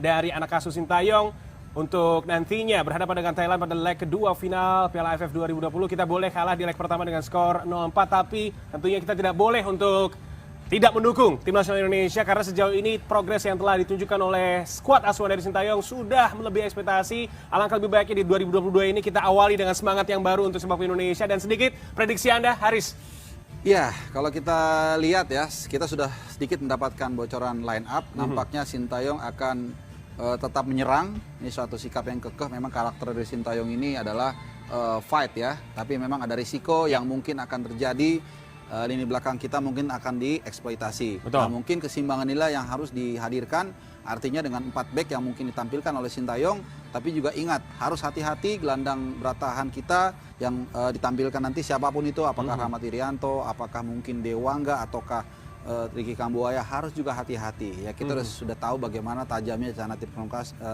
dari anak asuh Sintayong untuk nantinya berhadapan dengan Thailand pada leg kedua final Piala AFF 2020. Kita boleh kalah di leg pertama dengan skor 0-4, tapi tentunya kita tidak boleh untuk tidak mendukung tim nasional Indonesia karena sejauh ini progres yang telah ditunjukkan oleh skuad asuhan dari Sintayong sudah melebihi ekspektasi. Alangkah lebih baiknya di 2022 ini kita awali dengan semangat yang baru untuk sepak bola Indonesia. Dan sedikit prediksi Anda, Haris. Ya, kalau kita lihat ya, kita sudah sedikit mendapatkan bocoran line up. Nampaknya Sintayong akan tetap menyerang. Ini suatu sikap yang kekeh. Memang karakter dari Sintayong ini adalah fight ya. Tapi memang ada risiko yang mungkin akan terjadi. Lini belakang kita mungkin akan dieksploitasi. Nah, mungkin keseimbangan inilah yang harus dihadirkan. Artinya dengan 4 back yang mungkin ditampilkan oleh Sintayong. Tapi juga ingat, harus hati-hati gelandang bertahan kita yang ditampilkan nanti siapapun itu. Apakah Rahmat Irianto, apakah mungkin Dewangga, ataukah Ricky Kambuaya, harus juga hati-hati. Ya, kita sudah tahu bagaimana tajamnya Canatip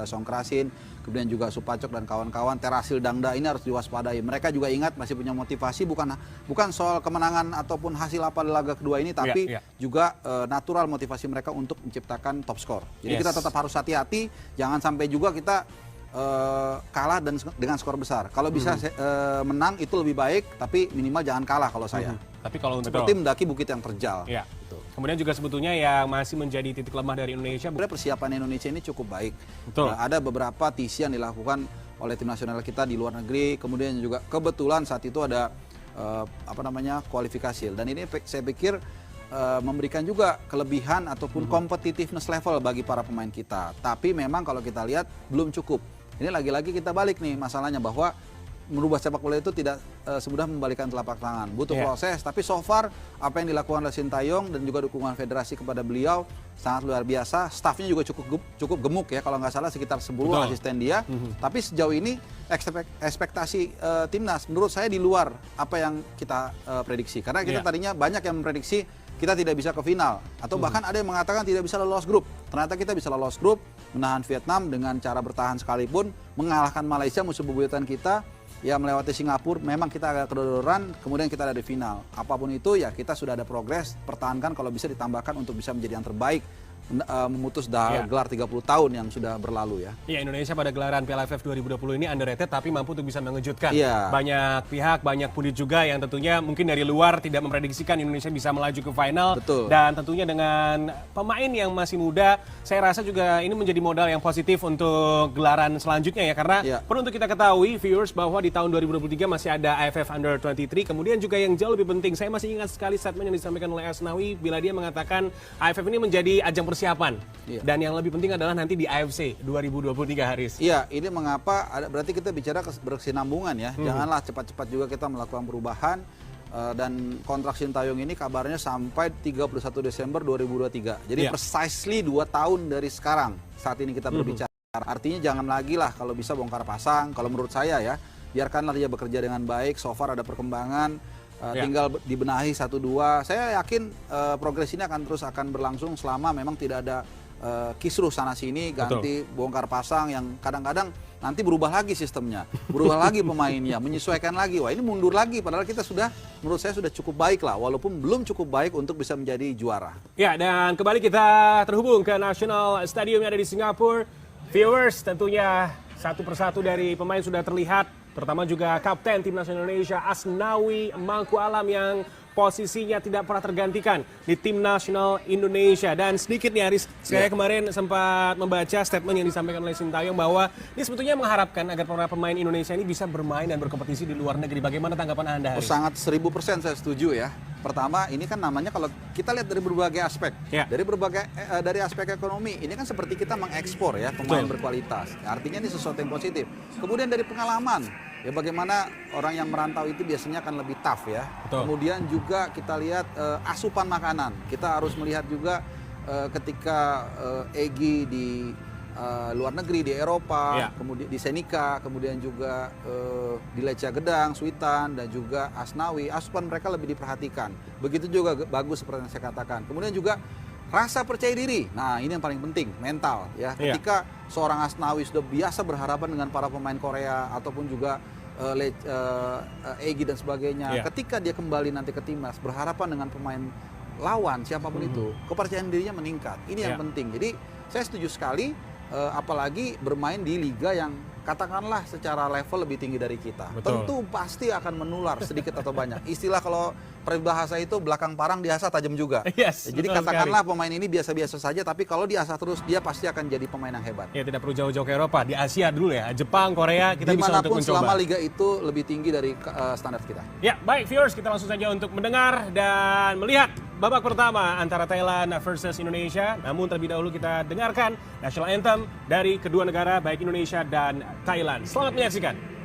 Songkrasin, kemudian juga Supacok dan kawan-kawan. Terasil Dangda ini harus diwaspadai. Mereka juga ingat masih punya motivasi, bukan soal kemenangan ataupun hasil apa di laga kedua ini, tapi juga natural motivasi mereka untuk menciptakan top skor. Jadi kita tetap harus hati-hati, jangan sampai juga kita kalah dan dengan skor besar. Kalau bisa menang itu lebih baik, tapi minimal jangan kalah kalau saya. Tapi kalau untuk seperti mendaki bukit yang terjal. Ya. Gitu. Kemudian juga sebetulnya yang masih menjadi titik lemah dari Indonesia. Persiapan Indonesia ini cukup baik. Ada beberapa TC yang dilakukan oleh tim nasional kita di luar negeri. Kemudian juga kebetulan saat itu ada kualifikasi. Dan ini saya pikir memberikan juga kelebihan ataupun competitiveness level bagi para pemain kita. Tapi memang kalau kita lihat belum cukup. Ini lagi-lagi kita balik nih masalahnya bahwa merubah sepak bola itu tidak semudah membalikan telapak tangan. Butuh proses, tapi so far apa yang dilakukan oleh Sintayong dan juga dukungan federasi kepada beliau sangat luar biasa. Staffnya juga cukup gemuk ya, kalau nggak salah sekitar 10 asisten dia. Tapi sejauh ini ekspektasi timnas menurut saya di luar apa yang kita prediksi. Karena kita tadinya banyak yang memprediksi kita tidak bisa ke final. Atau bahkan ada yang mengatakan tidak bisa lolos grup. Ternyata kita bisa lolos grup, menahan Vietnam dengan cara bertahan sekalipun, mengalahkan Malaysia musuh bebuyutan kita. Ya, melewati Singapura, memang kita agak kedodoran, kemudian kita ada di final. Apapun itu ya kita sudah ada progres, pertahankan kalau bisa ditambahkan untuk bisa menjadi yang terbaik, memutus gelar 30 tahun yang sudah berlalu ya. Iya, Indonesia pada gelaran Piala AFF 2020 ini underrated tapi mampu untuk bisa mengejutkan. Banyak pihak, banyak pundit juga yang tentunya mungkin dari luar tidak memprediksikan Indonesia bisa melaju ke final. Dan tentunya dengan pemain yang masih muda, saya rasa juga ini menjadi modal yang positif untuk gelaran selanjutnya ya. Karena perlu untuk kita ketahui, viewers, bahwa di tahun 2023 masih ada AFF Under 23. Kemudian juga yang jauh lebih penting, saya masih ingat sekali statement yang disampaikan oleh Asnawi bila dia mengatakan AFF ini menjadi ajang persiapan. Dan yang lebih penting adalah nanti di AFC 2023, Haris. Iya, ini mengapa berarti kita bicara berkesinambungan ya. Janganlah cepat-cepat juga kita melakukan perubahan. Dan kontrak Sintayong ini kabarnya sampai 31 Desember 2023. Jadi precisely 2 tahun dari sekarang saat ini kita berbicara. Artinya jangan lagi lah kalau bisa bongkar pasang. Kalau menurut saya ya, biarkanlah dia bekerja dengan baik. So far ada perkembangan. Tinggal dibenahi 1-2. Saya yakin progres ini akan berlangsung selama memang tidak ada kisruh sana sini, ganti bongkar pasang yang kadang-kadang nanti berubah lagi sistemnya, berubah lagi pemainnya, menyesuaikan lagi. Wah, ini mundur lagi padahal kita menurut saya sudah cukup baik lah, walaupun belum cukup baik untuk bisa menjadi juara. Ya, dan kembali kita terhubung ke National Stadium yang ada di Singapura. Viewers, tentunya satu persatu dari pemain sudah terlihat. Terutama juga Kapten Timnas Indonesia Asnawi Mangku Alam yang posisinya tidak pernah tergantikan di Tim Nasional Indonesia. Dan sedikit nih Haris, saya kemarin sempat membaca statement yang disampaikan oleh Sintayong bahwa ini sebetulnya mengharapkan agar para pemain Indonesia ini bisa bermain dan berkompetisi di luar negeri. Bagaimana tanggapan Anda, Haris? Sangat 1000% saya setuju ya. Pertama, ini kan namanya kalau kita lihat dari berbagai aspek, dari aspek ekonomi, ini kan seperti kita mengekspor ya pemain berkualitas. Artinya ini sesuatu yang positif. Kemudian dari pengalaman, ya bagaimana orang yang merantau itu biasanya akan lebih tough ya. Kemudian juga kita lihat asupan makanan. Kita harus melihat juga ketika Egy di luar negeri, di Eropa, kemudian di Senika, kemudian juga di Lecia Gedang, Switan, dan juga Asnawi, asupan mereka lebih diperhatikan. Begitu juga bagus seperti yang saya katakan. Kemudian juga rasa percaya diri. Nah, ini yang paling penting, mental ya. Ketika seorang Asnawi sudah biasa berhadapan dengan para pemain Korea ataupun juga Egy dan sebagainya, ketika dia kembali nanti ke timnas berhadapan dengan pemain lawan siapapun itu, kepercayaan dirinya meningkat. Ini yang penting. Jadi saya setuju sekali. apalagi bermain di liga yang katakanlah secara level lebih tinggi dari kita. Betul. Tentu pasti akan menular sedikit atau banyak. Istilah kalau peribahasa itu belakang parang diasah tajam juga. Yes, Jadi betul katakanlah pemain ini biasa-biasa saja, tapi kalau diasah terus dia pasti akan jadi pemain yang hebat. Ya tidak perlu jauh-jauh ke Eropa, di Asia dulu ya, Jepang, Korea kita bisa untuk Dimanapun mencoba. selama liga itu lebih tinggi dari standar kita. Ya baik viewers, kita langsung saja untuk mendengar dan melihat babak pertama antara Thailand versus Indonesia. Namun terlebih dahulu kita dengarkan national anthem dari kedua negara baik Indonesia dan Thailand. Selamat menyaksikan.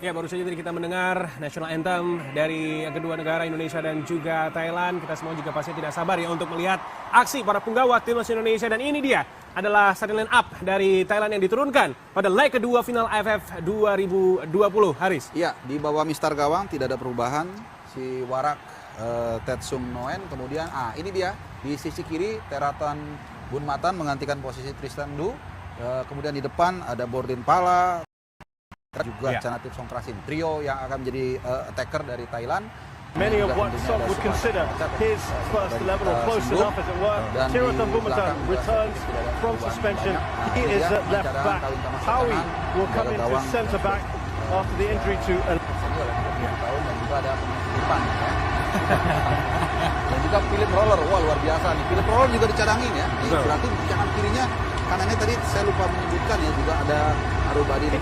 Ya, baru saja tadi kita mendengar national anthem dari kedua negara Indonesia dan juga Thailand. Kita semua juga pasti tidak sabar ya untuk melihat aksi para punggawa timnas Indonesia. Dan ini dia adalah starting line up dari Thailand yang diturunkan pada leg kedua final AFF 2020. Haris. Iya, di bawah Mister Gawang tidak ada perubahan. Si Warak Tetsung Noen, kemudian ini dia di sisi kiri Teratan Bunmatan menggantikan posisi Tristan Du. Kemudian di depan ada Bordin Pala, juga Chanathip Songkrasin, trio yang akan menjadi attacker dari Thailand. Many of what some would consider his first level or close enough as it were. Tiratan Bumatan returns from suspension. He is at left back. Howie will come into centre back after the injury to dan juga ada pemain dan juga Philip Roller. Wah, luar biasa nih. Philip Roller juga dicadangin ya. Ini berarti kanan kirinya, kanannya tadi saya lupa menyebutkan ya, juga ada Arubadi dan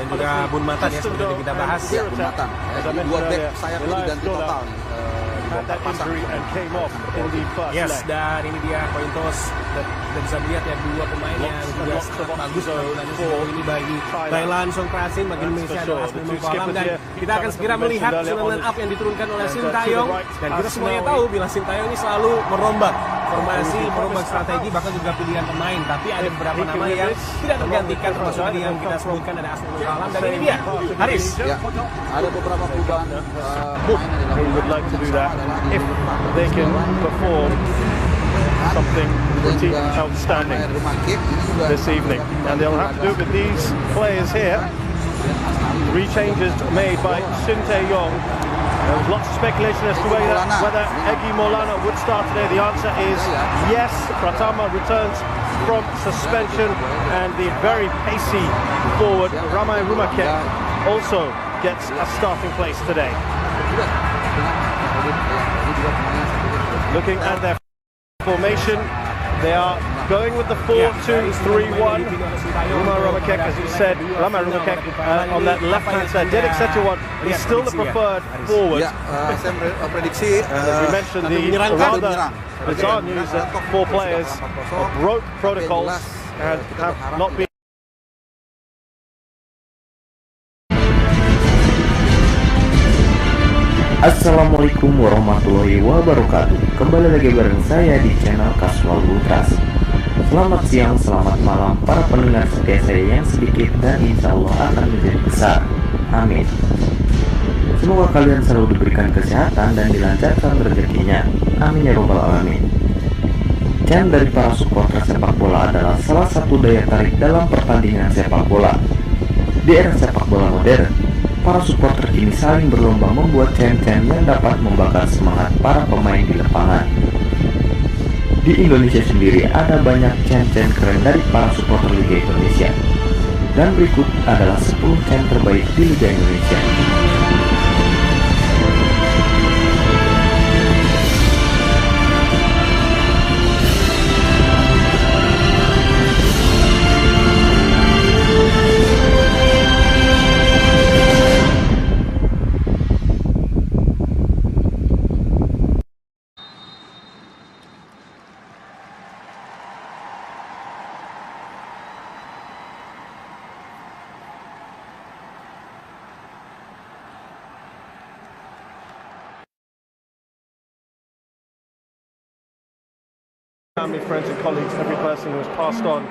juga Bunmatan ya, seperti yang kita bahas. Ya, Bunmatan. Jadi dua back sayap ini diganti total nih. Yes, dan ini dia poin toss. Kita bisa melihat ya dua pemain yang juga sangat bagus penampilannya sejauh ini bagi Thailand, Songkrasin, bagi Indonesia ada Asmi Mengkolam. Dan kita akan segera melihat line up yang diturunkan oleh Sintayong. Dan kita semuanya tahu bila Sintayong ini selalu merombak formasi, merombak strategi, bahkan juga pilihan pemain. Tapi ada beberapa nama yang tidak tergantikan, termasuk tadi yang kita sebutkan ada Asmi Mengkolam. Dan ini dia, Haris. Ya, ada beberapa perubahan pemain who would like to do that if they can perform something pretty outstanding this evening, and they'll have to do it with these players here Three changes made by Shin Tae-yong. There was lots of speculation as to whether Egi Maulana would start today. The answer is yes. Pratama returns from suspension, and the very pacey forward Ramai Rumakek also gets a starting place today. Looking at their formation, they are going with the 4-2-3-1. Ramai Rumakek, as you said, Ramai Rumakek on that left-hand side. Dedik Setiawan is still the preferred forward. Prediksi, as we mentioned, the rather bizarre news that 4 players broke protocols and have not been. Assalamualaikum warahmatullahi wabarakatuh. Kembali lagi bareng saya di channel Casual Ultras. Selamat siang, selamat malam para pendengar setia saya yang sedikit dan insya Allah akan menjadi besar. Amin. Semoga kalian selalu diberikan kesehatan dan dilancarkan rezekinya. Amin ya robbal alamin. Jam dari para supporter sepak bola adalah salah satu daya tarik dalam pertandingan sepak bola. Di era sepak bola modern, para supporter kini saling berlomba membuat chant-chant yang dapat membakar semangat para pemain di lapangan. Di Indonesia sendiri ada banyak chant-chant keren dari para supporter Liga Indonesia. Dan berikut adalah 10 chant terbaik di Liga Indonesia. Family, friends and colleagues, every person who has passed on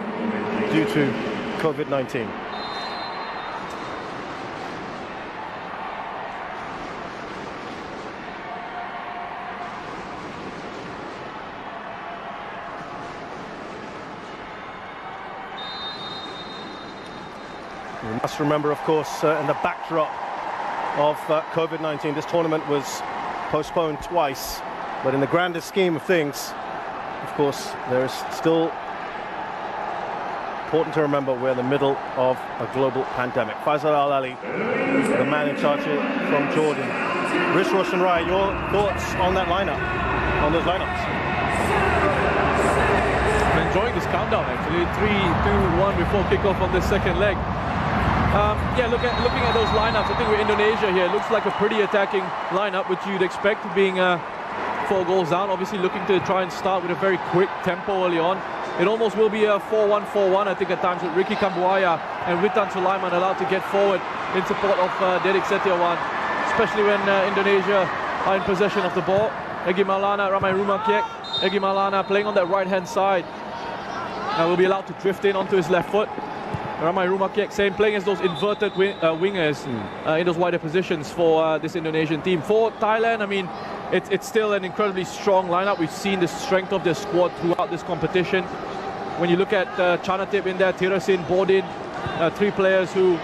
due to COVID-19. We must remember, of course, in the backdrop of COVID-19, this tournament was postponed twice, but in the grander scheme of things, of course, there is still important to remember we're in the middle of a global pandemic. Faisal Al-Ali, the man in charge here from Jordan. Rish Roshan Rai, your thoughts on that lineup, on those lineups? I'm enjoying this countdown actually. 3, 2, 1 before kickoff of the second leg. Yeah, looking at those lineups, I think we're Indonesia here. It looks like a pretty attacking lineup, which you'd expect being 4 goals down, obviously looking to try and start with a very quick tempo early on. It almost will be a 4-1-4-1, I think, at times, with Ricky Kambuaya and Witan Sulaiman allowed to get forward in support of Dedik Setiawan, especially when Indonesia are in possession of the ball. Egi Maulana, Ramai Rumakek, Egi Maulana playing on that right-hand side will be allowed to drift in onto his left foot. Ramai Rumakek, same, playing as those inverted wingers in those wider positions for this Indonesian team. For Thailand, I mean, it's still an incredibly strong lineup. We've seen the strength of their squad throughout this competition. When you look at Chanatip in there, Tirasin, Bodin, 3 players who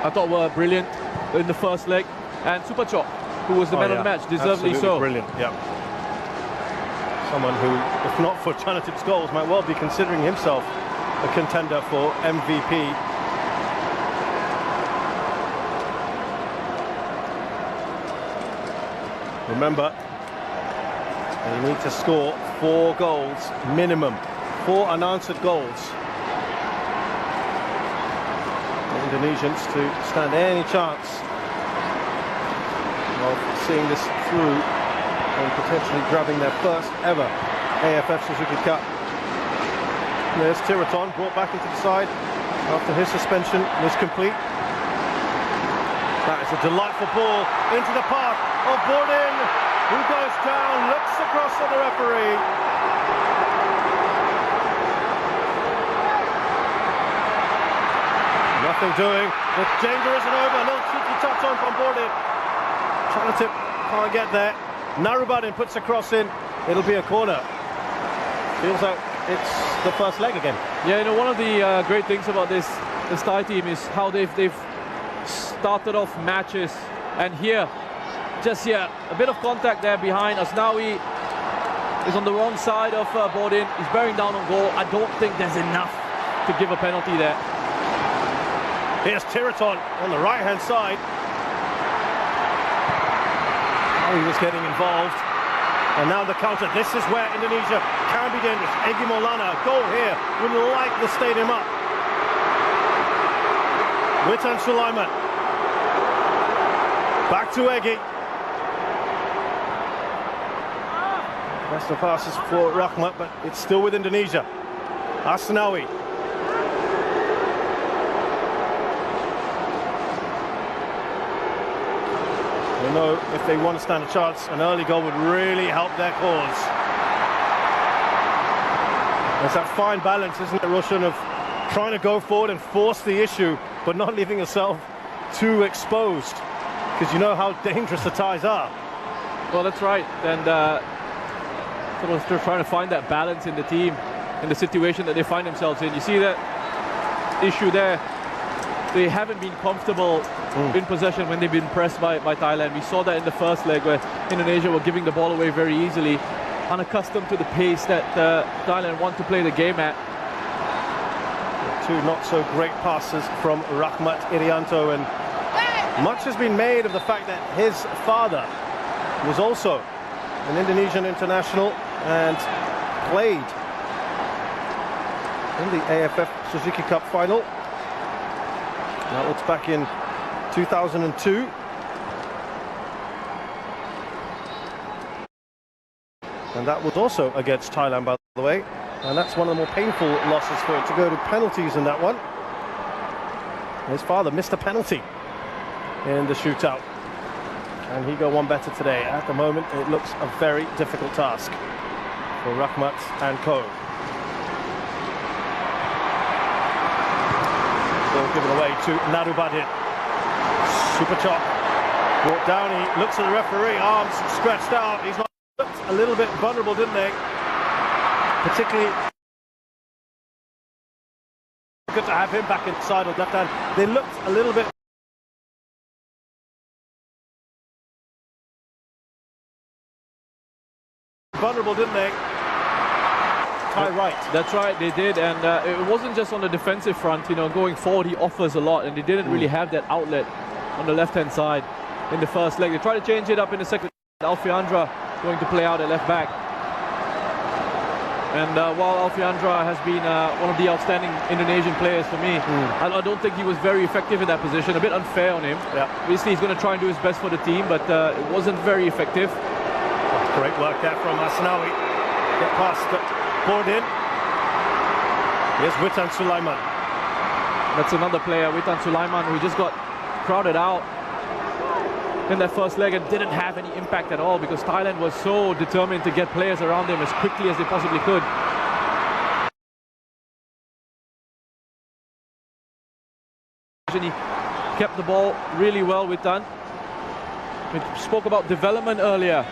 I thought were brilliant in the first leg, and Supachok, who was the man of the match, deservedly so. Brilliant, yeah. Someone who, if not for Chanatip's goals, might well be considering himself a contender for MVP. Remember, you need to score 4 goals minimum, 4 unanswered goals for Indonesians to stand any chance of seeing this through and potentially grabbing their first ever AFF Suzuki Cup. There's Tiraton brought back into the side after his suspension was complete. That is a delightful ball into the path of Bodin, who goes down, looks across at the referee. Nothing doing. The danger isn't over. A little cheeky touch on from Bodin. Chanatip can't get there. Narubadin puts a cross in. It'll be a corner. Feels like it's the first leg again. Yeah, you know, one of the great things about this Thai team is how they've started off matches, and here, a bit of contact there behind. Asnawi is on the wrong side of Bodin. He's bearing down on goal. I don't think there's enough to give a penalty there. Here's Tiraton on the right-hand side. Oh, he was getting involved. And now the counter. This is where Indonesia can be dangerous. Egy Maulana, goal here. Would like the stadium up. Witan Sulaiman. Back to Egy. That's the passes for Rahmat, but it's still with Indonesia. Asnawi. You know, if they want to stand a chance, an early goal would really help their cause. There's that fine balance, isn't it, Roshan, of trying to go forward and force the issue, but not leaving yourself too exposed, because you know how dangerous the ties are. Well, that's right, and sort of still trying to find that balance in the team, in the situation that they find themselves in. You see that issue there. They haven't been comfortable in possession when they've been pressed by Thailand. We saw that in the first leg where Indonesia were giving the ball away very easily, unaccustomed to the pace that Thailand want to play the game at. Two not so great passes from Rahmat Irianto, and much has been made of the fact that his father was also an Indonesian international and played in the AFF Suzuki Cup final. That was back in 2002. And that was also against Thailand, by the way. And that's one of the more painful losses for it, to go to penalties in that one. His father missed a penalty in the shootout. Can he go one better today? At the moment, it looks a very difficult task for Rahmat and co. Ball given away to Narubadin. Super chop. Brought down, he looks at the referee, arms stretched out. He's not looked a little bit vulnerable, didn't they? Particularly good to have him back inside on left hand. They looked a little bit vulnerable, didn't they? Right. That's right, they did, and it wasn't just on the defensive front. You know, going forward, he offers a lot, and they didn't really have that outlet on the left-hand side in the first leg. They tried to change it up in the second. Alfiandra going to play out at left back, and while Alfiandra has been one of the outstanding Indonesian players for me, I don't think he was very effective in that position. A bit unfair on him. Yeah. Obviously, he's going to try and do his best for the team, but it wasn't very effective. That's great work there from Asnawi. Get past Bodin. Here's Witan Sulaiman. That's another player, Witan Sulaiman, who just got crowded out in that first leg and didn't have any impact at all because Thailand was so determined to get players around him as quickly as they possibly could. He kept the ball really well, Witan. We spoke about development earlier.